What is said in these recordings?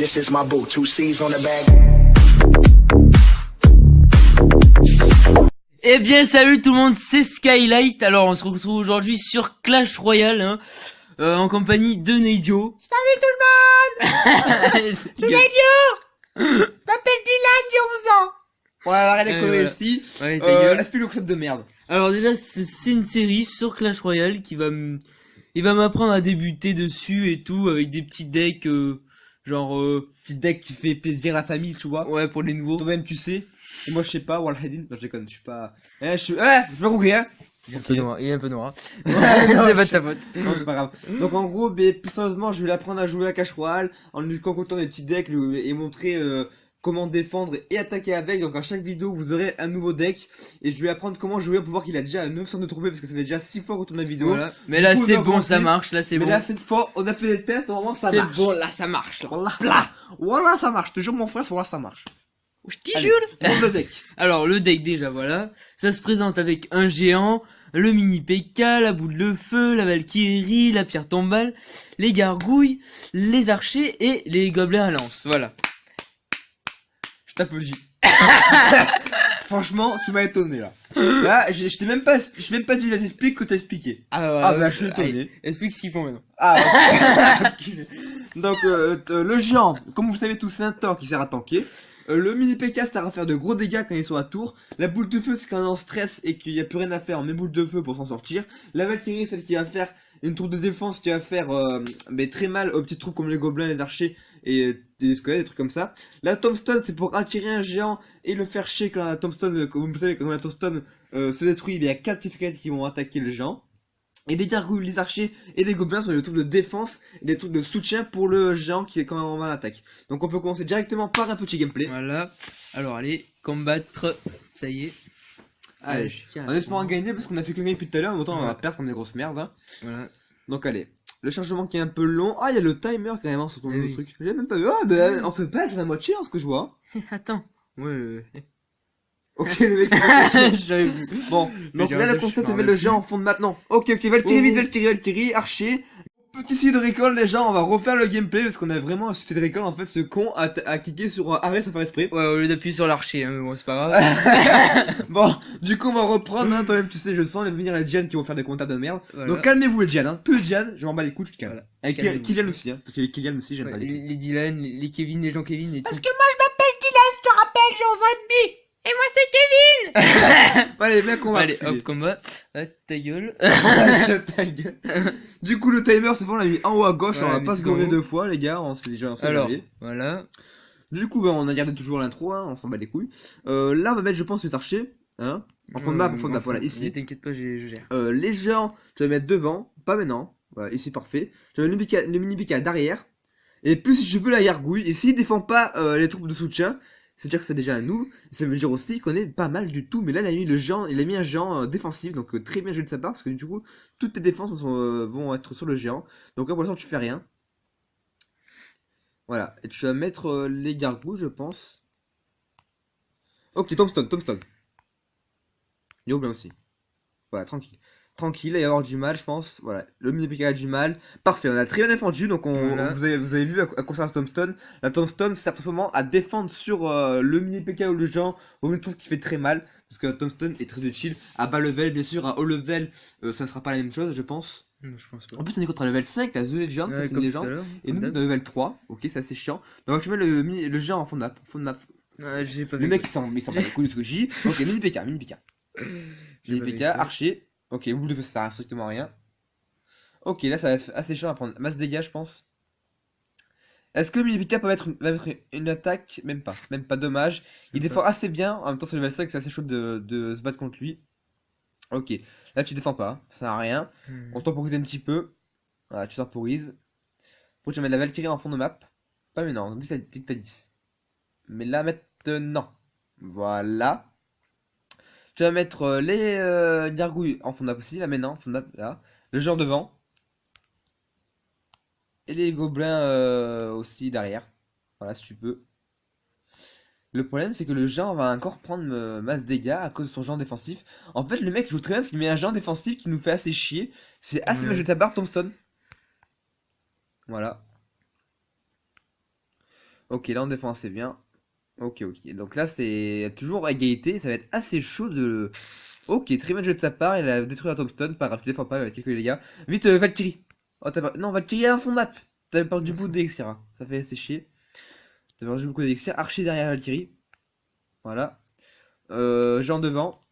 This is my boo, 2 C's on the bag. Eh bien salut tout le monde, c'est Skylight. Alors on se retrouve aujourd'hui sur Clash Royale en compagnie de Neidio. Salut tout le monde. C'est Neidio. Je m'appelle Dylan, j'ai 11 ans. Ouais, arrête les conneries aussi. Ouais, ta gueule. Explique le concept de merde. Alors déjà c'est une série sur Clash Royale qui va m'apprendre à débuter dessus et tout avec des petits decks Petit deck qui fait plaisir à la famille, tu vois. ouais pour les nouveaux. Toi-même tu sais. Et moi je sais pas, Walhadin. Non, je déconne, je suis pas. Je suis pas compris, hein. Il est un peu noir. C'est pas de sa faute. Non, c'est pas grave. Donc en gros, plus sérieusement, je vais l'apprendre à jouer à Clash Royale en lui concoctant des petits decks et montrer comment défendre et attaquer avec. Donc à chaque vidéo, vous aurez un nouveau deck et je vais apprendre comment jouer pour voir qu'il a déjà 900 de trophées parce que ça fait déjà 6 fois qu'on tourne la vidéo. Voilà. Mais là c'est bon, ça marche, là c'est bon. Mais là cette fois, on a fait les tests, vraiment ça marche. C'est bon, là ça marche. Là. Voilà, ça marche. Je te jure mon frère, voilà ça marche. Je te jure. Le deck. Alors le deck déjà voilà, ça se présente avec un géant, le mini PK, la boule de feu, la Valkyrie, la pierre tombale, les gargouilles, les archers et les gobelins à lance, voilà. Je t'applaudis. Franchement, tu m'as étonné là. Là, je t'ai même pas dit vas-y explique que t'as expliqué. Voilà, je suis étonné. allez, explique ce qu'ils font maintenant. Donc le géant, comme vous savez tous, c'est un tank qui sert à tanker. Le mini PK sert à faire de gros dégâts quand ils sont à tour. La boule de feu c'est quand on est en stress et qu'il n'y a plus rien à faire, on met boule de feu pour s'en sortir. La Valkyrie celle qui va faire une tour de défense qui va faire très mal aux petits troupes comme les gobelins, les archers et les squelettes, des trucs comme ça. La tombstone c'est pour attirer un géant et le faire chier quand la tombstone, comme vous savez quand la tombstone se détruit, il y a 4 petits squelettes qui vont attaquer le géant. Et les gargouilles, les archers et les gobelins sont des trucs de défense et des trucs de soutien pour le géant qui est quand on va en attaque. Donc on peut commencer directement par un petit gameplay. Voilà, alors allez, combattre, ça y est. Allez, en espérant gagner parce qu'on a fait que gagner depuis tout à l'heure, autant on va perdre comme des grosses merdes. Hein. Voilà. Donc allez, le chargement qui est un peu long. Ah, il y a le timer carrément sur ton oui. truc. J'ai même pas vu. Ah, ben on fait pas la moitié hein, ce que je vois. Attends, Ok, le mec j'avais vu. Bon, donc là le constat c'est mettre le géant en fond de maintenant. Ok, Valkyrie vite, Valkyrie, archer. Petit sujet de recall les gens, on va refaire le gameplay parce qu'on a vraiment un sujet de recall en fait, ce con a cliqué sur arrêt sans faire exprès. Ouais, au lieu d'appuyer sur l'archer, hein, mais bon c'est pas grave. Bon, du coup on va reprendre, hein, toi-même tu sais, je sens venir les Diane qui vont faire des commentaires de merde. Voilà. Donc calmez-vous les Diane, hein, tous les Diane, je m'en bats les couilles, je calme. Voilà. Avec Kylian aussi, hein, parce que les Kylian aussi j'aime pas Les Dylan, les Kevin, les Jean Kevin et Parce tout. que moi je m'appelle Dylan, je te rappelle, j'ai 11 ans et demi. Et moi c'est Kevin. Allez, mec, on va. Allez, hop, combat. Ah, ta gueule. Ta gueule. Du coup, le timer, c'est bon, on l'a mis en haut à gauche, Ouais, on va mais pas se c'est gorer en haut. 2 fois, les gars, on s'est déjà Alors, énervé. voilà. Du coup, on a gardé toujours l'intro, hein, on s'en bat les couilles. Là, on va mettre, je pense, les archers, hein. En fond de map, voilà, ici. Mais t'inquiète pas, je gère. Les géants, je vais mettre devant, pas maintenant. Voilà, ici, parfait. Je vais mettre le mini PK derrière. Et plus si je peux la gargouille. Et s'il défend pas les troupes de soutien, c'est-à-dire que c'est déjà un noob, ça veut dire aussi qu'on est pas mal du tout, mais là il a mis le géant, il a mis un géant défensif, donc très bien joué de sa part, parce que du coup, toutes tes défenses vont être sur le géant, donc là pour l'instant tu fais rien. Voilà, et tu vas mettre les gargouilles je pense. Ok, tombstone. Il est bien aussi. Voilà, tranquille. Tranquille, il va y avoir du mal je pense, voilà, le mini PK a du mal, parfait, on a très bien défendu, donc Voilà. vous avez vu à quoi sert la tombstone. La tombstone sert simplement à défendre sur le mini PK ou le géant, ou une truc qui fait très mal, parce que la tombstone est très utile, à bas level bien sûr, à haut level, ça ne sera pas la même chose je pense. Non, je pense pas. En plus on est contre un level 5, la The Legend, Ouais, c'est une comme légende, tout à l'heure, et nous on est comme de level 3, ok c'est assez chiant, donc tu mets le géant en fond de map, j'ai pas le vu. mec il s'en bat les couilles de ce que je dis, ok mini PK, mini PK, archer. Ok, boule de feu ça sert à strictement à rien. Ok, là ça va être assez chiant à prendre masse dégâts je pense. Est-ce que Milipika va mettre une attaque? Même pas, dommage. Il défend assez bien, en même temps c'est level 5, c'est assez chaud de se battre contre lui. Ok, là tu défends pas, ça sert à rien. On temporise un petit peu. Voilà, tu temporises. Après tu vas mettre la Valkyrie en fond de map. Pas maintenant, dès que t'as 10. Mais là maintenant. Voilà. Tu vas mettre les gargouilles en fond de map aussi, là maintenant, en fond de map, là. Le genre devant. Et les gobelins aussi derrière. Voilà, si tu peux. Le problème, c'est que le géant va encore prendre masse dégâts à cause de son géant défensif. En fait, le mec joue très bien parce qu'il met un géant défensif qui nous fait assez chier. C'est assez bien joué de ta barre, tombstone. Voilà. Ok, là on défend assez bien. Ok, ok. Donc là c'est toujours à égalité, ça va être assez chaud de... Ok, très bien joué de sa part, il a détruit un tombstone, pas grave, tu défends pas avec quelques dégâts. Vite, Valkyrie. Oh, Non, Valkyrie à son map. T'avais perdu beaucoup d'élixir, hein. Ça fait assez chier. T'avais perdu beaucoup d'élixir. Archer derrière Valkyrie. Voilà. Jean devant.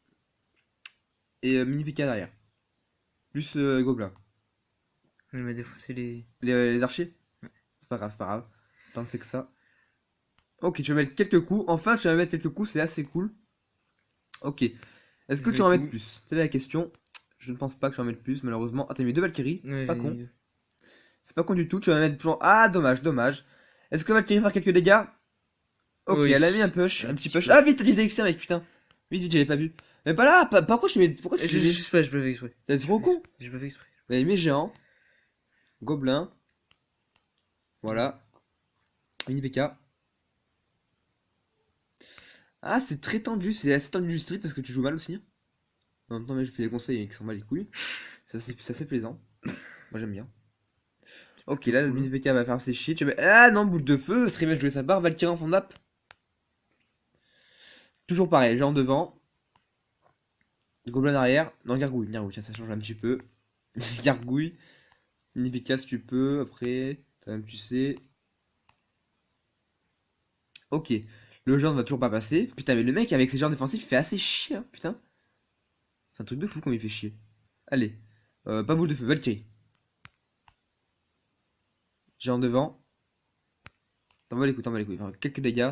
Et mini PK derrière. Plus Gobelin. Il m'a défoncé les... Les archers? C'est pas grave, c'est pas grave. Tant que c'est que ça. Ok, tu vas mettre quelques coups. Enfin, tu vas mettre quelques coups, c'est assez cool. Ok. Est-ce que tu vas en mettre plus? C'est la question. Je ne pense pas que tu vas en mettre plus, malheureusement. Ah, t'as mis 2 Valkyries. Ouais, Pas j'ai con. mis deux. C'est pas con du tout. Tu vas mettre plus. Ah, dommage, dommage. Est-ce que Valkyrie va faire quelques dégâts? Ok, Oui. elle a mis un push, un petit push. peu. Ah, vite, t'as des élixirs, mec, putain. Vite, vite, j'avais pas vu. Mais pas là, pourquoi tu mets. Pourquoi tu Je sais pas, je peux faire exprès. T'es trop con. J'ai pas fait exprès. Mais mes géants. Gobelin. Voilà. Mini PK. Ah, c'est très tendu, c'est assez tendu du strip parce que tu joues mal aussi. En même temps, mais je fais les conseils qui s'en bat les couilles. C'est assez plaisant. Moi j'aime bien. Ok, là le mini PK va faire ses shit. Ah non, boule de feu, très bien joué sa barre, Valkyrie en fond d'app. Toujours pareil, genre devant. Gobelin derrière. Non, gargouille, gargouille, tiens, ça change un petit peu. Gargouille. Mini PK si tu peux, après. Toi-même tu sais. Ok. Le genre ne va toujours pas passer. Putain, mais le mec avec ses genres défensifs il fait assez chier, hein, putain. C'est un truc de fou comme il fait chier. Allez. Pas boule de feu, Valkyrie. J'ai en devant. T'en vas les couilles, t'en vas les couilles. Enfin, quelques dégâts.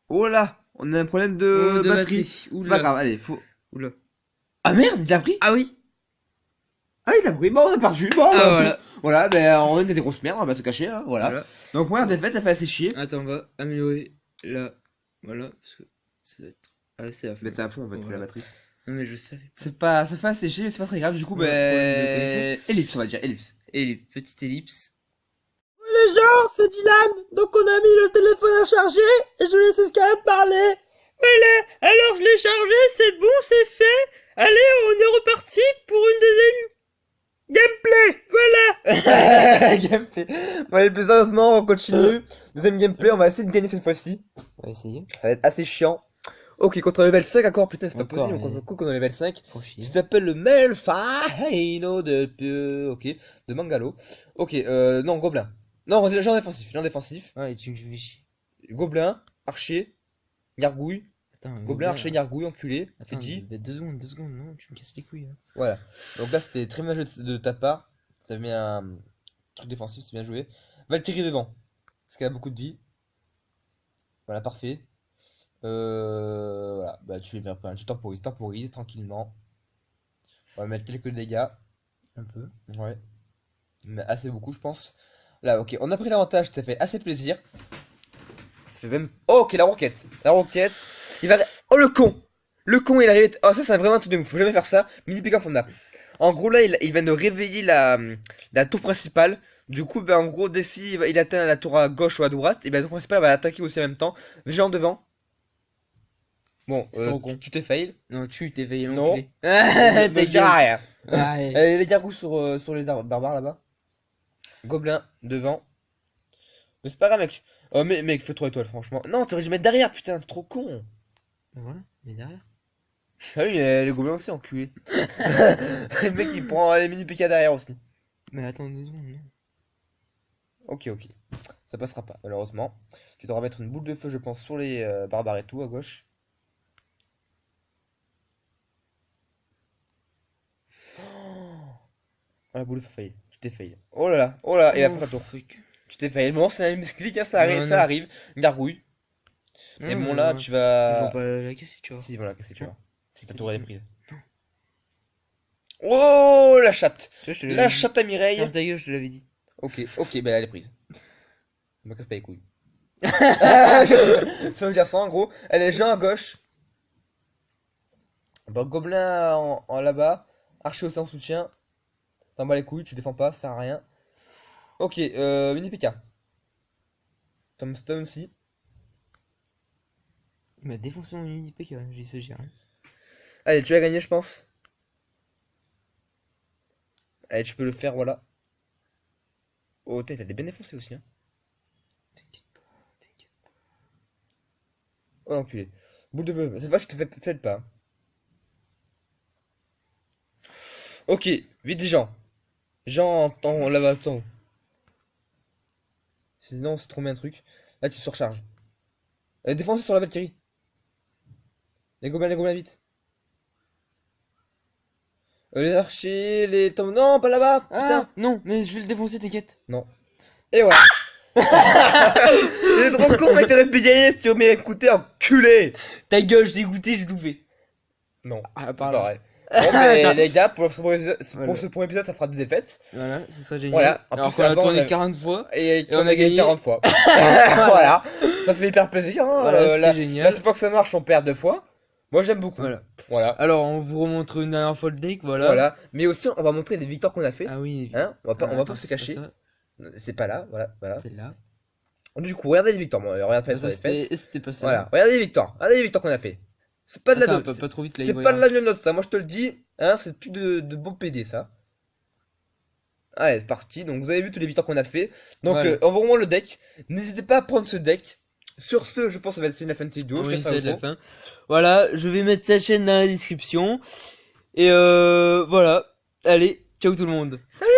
Oh là, on a un problème de de batterie. batterie. C'est Oula. pas grave, allez, faut. Oula. Ah merde, il a pris. Ah oui. Ah, il a pris. Bon, on a perdu. Bon, Ah voilà. voilà, ben on est des grosses merdes, on va se cacher, hein, voilà. Voilà. Donc, moi, en défaite, ça fait assez chier. Attends, on va améliorer là. Voilà, parce que ça doit être assez à fond. Mais c'est à fond en fait, c'est la Voilà. batterie. Non mais je savais. C'est pas, ça fait assez chier, mais c'est pas très grave. Du coup, Ouais, problème de ben. connexion. Ellipse, on va dire, ellipse. Et les petites ellipses. Les gens, c'est Dylan. Donc on a mis le téléphone à charger et je vais laisser Scarlett parler. Voilà, alors je l'ai chargé, c'est bon, c'est fait. Allez, on est reparti pour une deuxième gameplay. Voilà. Gameplay. Bon, allez, plus sérieusement, on continue. Deuxième gameplay, on va essayer de gagner cette fois-ci. On va essayer. Ça va être assez chiant. Ok, contre level 5 encore, putain, c'est pas Encore, possible, mais- contre coup, contre level 5. Faut chier. Qui s'appelle le Melfaino ok, de Mangalo. Ok, non, Gobelin. Non, genre défensif, genre défensif. Ouais, tu me fais chier. Gobelin, archer, gargouille. Attends, Gobelin, archer, gargouille, enculé, c'est Attends, dit. 2 secondes, non, tu me casses les couilles. Hein. Voilà. Donc là, c'était très bien joué de ta part. T'as mis un truc défensif, c'est bien joué. Valkyrie devant, parce qu'elle a beaucoup de vie. Voilà, parfait. Voilà, bah tu les mets un peu, tu temporises tranquillement. On va mettre quelques dégâts. Un peu. Ouais. Mais assez beaucoup, je pense. Là, ok, on a pris l'avantage, ça fait assez plaisir. Ça fait même. Oh, ok, la roquette. La roquette. Il va. Oh, le con! Le con, il arrive. Oh, ça, c'est vraiment un truc de ouf. Faut jamais faire ça. Mini pick en nappe. En gros, là, il vient de réveiller la tour principale. Du coup, ben, en gros, dès il atteint la tour à gauche ou à droite, et ben, la tour principale va attaquer aussi en même temps. Géant devant. Bon, C'est trop con. tu t'es fail. Non, tu t'es veillé Non. l'enculé. Ne Ta dis rien. Ouais. Les gargouilles sur les arbres barbares là-bas. Gobelin devant. Mais c'est pas grave, mec. Oh, mais mec, fais 3 étoiles, franchement. Non, t'aurais dû mettre derrière, putain, t'es trop con. Ben voilà, mais derrière. Ah oui, mais les gobelins aussi, enculé. Le mec, il prend les mini PK derrière aussi. Mais attends 2 secondes, non. Ok, ok. Ça passera pas, malheureusement. Tu devras mettre une boule de feu, je pense, sur les barbares et tout, à gauche. Oh, la boule de feu fail. Tu t'es fail. Oh là, et après la tour. Fuck. Tu t'es fail. Bon, c'est un misclick, hein, ça arrive, Non, ça non. arrive. Une gargouille. Et bon, là, tu Ils vont vas. pas la casser, tu vois. Si, voilà, qu'est-ce que tu vois. Si ta C'est tour elle est pas- prise. Oh, la chatte. Tu vois, je te La l'avais dit. chatte à Mireille. Ferme ta gueule, je te l'avais dit. Ok, ok, bah elle est prise. Me casse pas les couilles. Ça veut dire ça en gros. Elle est géant à gauche. Bon, gobelin en là-bas. Archer aussi en soutien. T'en bats les couilles, tu défends pas, ça sert à rien. Ok, mini PK. Tombstone aussi. Il m'a défoncé mon mini PK, j'ai dit ça, j'ai rien. Allez, tu vas gagner, je pense. Allez, tu peux le faire, voilà. Oh, t'as des bien défoncé aussi, hein. T'inquiète pas. Oh l'enculé. Boule de feu. Cette fois, je te fais le pas. Ok, vite les gens. Gens en lava temps. Sinon, c'est trop bien un truc. Là, tu surcharges. Défoncez sur la Valkyrie. Les gobelins, vite. Les archers, les tombes. Non, pas là-bas. Ah, non, mais je vais le défoncer, t'inquiète. Non. Et voilà. Il est trop con, mec, t'aurais pu gagner si tu m'avais écouté, enculé. Ta gueule, j'ai dégoûté, j'ai tout fait. Non, Ah, c'est pardon. pareil. Bon, mais Attends. les gars, pour ce Voilà. premier épisode, ça fera 2 défaites. Voilà, ce serait génial. Voilà, en Alors plus, qu'on a avant, tourné on a- 40 fois. Et on a gagné 40 fois. Voilà. Ça fait hyper plaisir. Hein. Voilà, c'est la génial. seule fois que ça marche, on perd 2 fois. Moi, j'aime beaucoup. Voilà. Voilà. Alors, on vous remontre une dernière fois le deck, voilà. Voilà. Mais aussi, on va montrer les victoires qu'on a fait. Ah oui. Hein, on va pas Attends, se c'est cacher. ça, C'est pas là. Voilà. c'est là. Du coup, regardez les victoires. Moi, regarde pas Ça, les défaites. c'était pas ça. Voilà. Regardez les victoires. Regardez les victoires qu'on a fait. C'est pas de la Attends, dope. pas trop vite là. C'est il va y pas de avoir- la note, ça. Moi, je te le dis. Hein, c'est plus de bon PD, ça. Allez, c'est parti. Donc, vous avez vu tous les victoires qu'on a fait. Donc, Voilà. on va vraiment le deck. N'hésitez pas à prendre ce deck. Sur ce, je pense que ça va être la fin de cette vidéo. Je Oui, laisse ça c'est au la fond. fin. Voilà, je vais mettre sa chaîne dans la description. Et voilà. Allez, ciao tout le monde. Salut